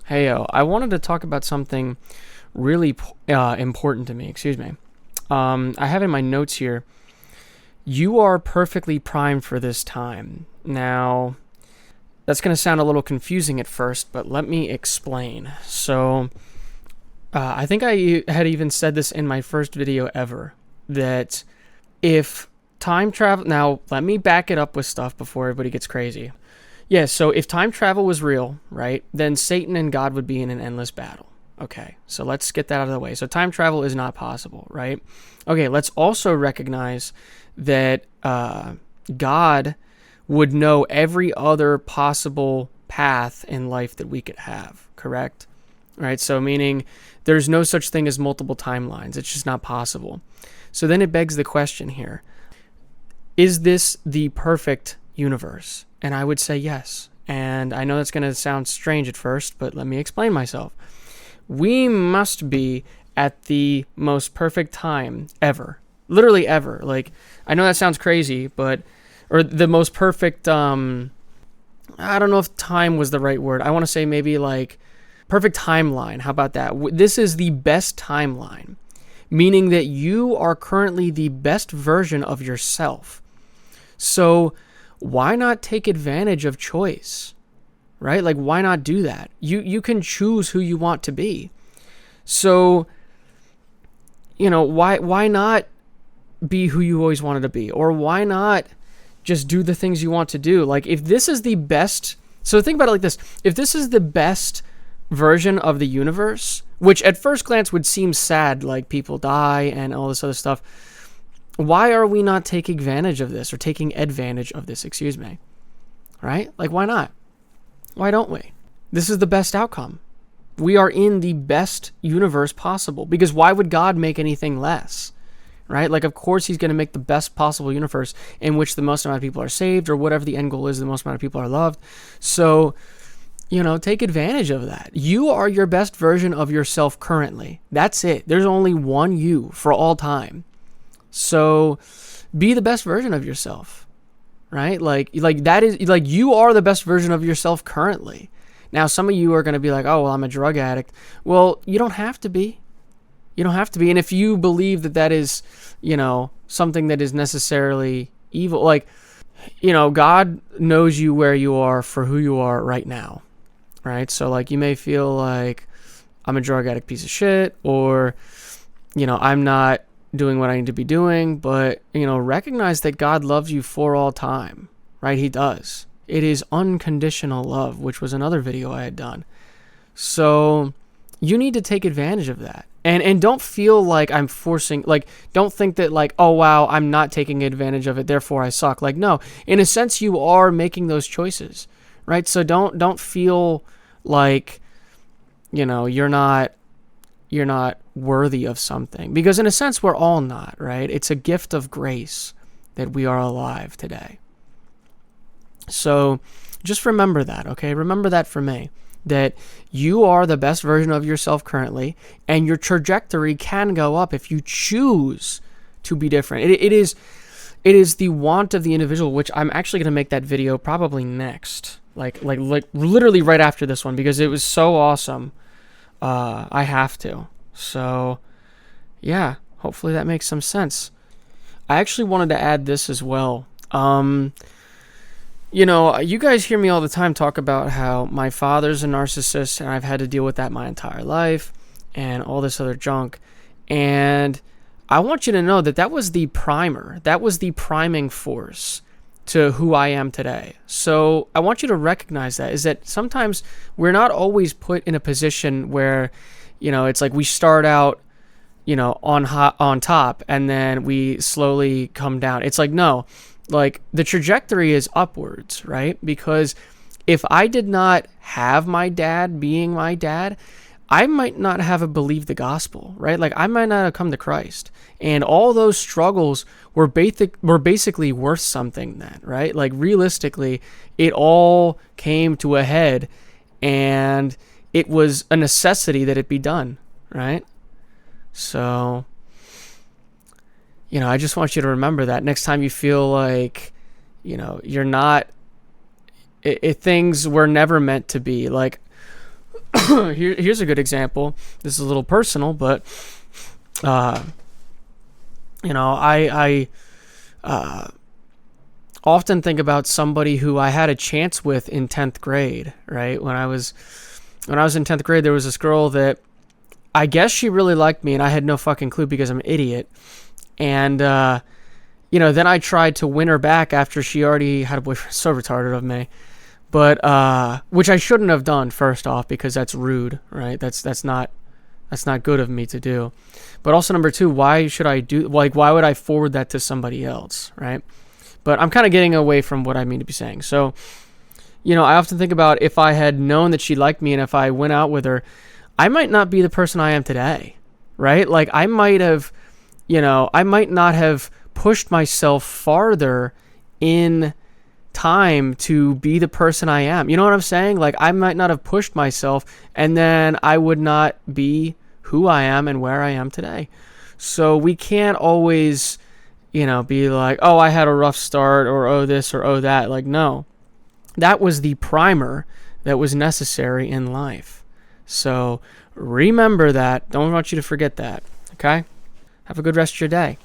Heyo, I wanted to talk about something really important to me. Excuse me. I have in my notes here, you are perfectly primed for this time. Now, that's going to sound a little confusing at first, but let me explain. So, I think I had even said this in my first video ever, that if time travel... Now, let me back it up with stuff before everybody gets crazy. Yeah, so if time travel was real, right, then Satan and God would be in an endless battle. Okay, so let's get that out of the way. So time travel is not possible, right? Okay, let's also recognize that God would know every other possible path in life that we could have, correct? Right, so meaning there's no such thing as multiple timelines. It's just not possible. So then it begs the question here, is this the perfect universe? And I would say yes. And I know that's going to sound strange at first, but let me explain myself. We must be at the most perfect time ever. Literally ever. Like, I know that sounds crazy, but... Or the most perfect... I don't know if time was the right word. I want to say maybe like... Perfect timeline. How about that? This is the best timeline. Meaning that you are currently the best version of yourself. So... why not take advantage of choice, right? Like, why not do that? You can choose who you want to be. So, why not be who you always wanted to be? Or why not just do the things you want to do? Like, if this is the best... So think about it like this. If this is the best version of the universe, which at first glance would seem sad, like people die and all this other stuff... why are we not taking advantage of this, or taking advantage of this, excuse me, right? Like, why not? Why don't we? This is the best outcome. We are in the best universe possible, because why would God make anything less, right? Like, of course, he's going to make the best possible universe in which the most amount of people are saved, or whatever the end goal is, the most amount of people are loved. So, take advantage of that. You are your best version of yourself currently. That's it. There's only one you for all time. So be the best version of yourself, right? Like that is like, you are the best version of yourself currently. Now, some of you are going to be like, oh, well, I'm a drug addict. Well, you don't have to be. You don't have to be. And if you believe that that is, something that is necessarily evil, like, God knows you where you are for who you are right now, right? So like, you may feel like I'm a drug addict piece of shit, or, I'm not doing what I need to be doing, but, recognize that God loves you for all time, right? He does. It is unconditional love, which was another video I had done. So you need to take advantage of that. And don't feel like I'm forcing, like, don't think that like, oh, wow, I'm not taking advantage of it, therefore I suck. Like, no, in a sense, you are making those choices, right? So don't feel like, you're not worthy of something, because in a sense we're all not, right? It's a gift of grace that we are alive today. So just remember that, okay? Remember that for me, that you are the best version of yourself currently, and your trajectory can go up if you choose to be different. It is the want of the individual, which I'm actually going to make that video probably next, like literally right after this one, because it was so awesome. I have to. So, yeah, hopefully that makes some sense. I actually wanted to add this as well. You guys hear me all the time talk about how my father's a narcissist, and I've had to deal with that my entire life, and all this other junk. And I want you to know that that was the primer. That was the priming force to who I am today. So I want you to recognize that, is that sometimes we're not always put in a position where, it's like we start out, on top, and then we slowly come down. It's like, no, like the trajectory is upwards, right? Because if I did not have my dad being my dad, I might not have believed the gospel, right? Like, I might not have come to Christ. And all those struggles were basically worth something then, right? Like, realistically, it all came to a head, and it was a necessity that it be done, right? So, I just want you to remember that next time you feel like, you're not, things were never meant to be. Like, Here's a good example. This is a little personal, but I often think about somebody who I had a chance with in 10th grade, right? When I was in 10th grade, there was this girl that I guess she really liked me, and I had no fucking clue because I'm an idiot. And, then I tried to win her back after she already had a boyfriend. So retarded of me. But, which I shouldn't have done, first off, because that's rude, right? That's not good of me to do. But also, number two, why would I forward that to somebody else, right? But I'm kind of getting away from what I mean to be saying. So, I often think about if I had known that she liked me and if I went out with her, I might not be the person I am today, right? Like, I might not have pushed myself farther in time to be the person I am. You know what I'm saying? Like, I might not have pushed myself, and then I would not be who I am and where I am today. So we can't always, be like, oh, I had a rough start, or oh this, or oh that. Like, no. That was the primer that was necessary in life. So remember that. Don't want you to forget that. Okay? Have a good rest of your day.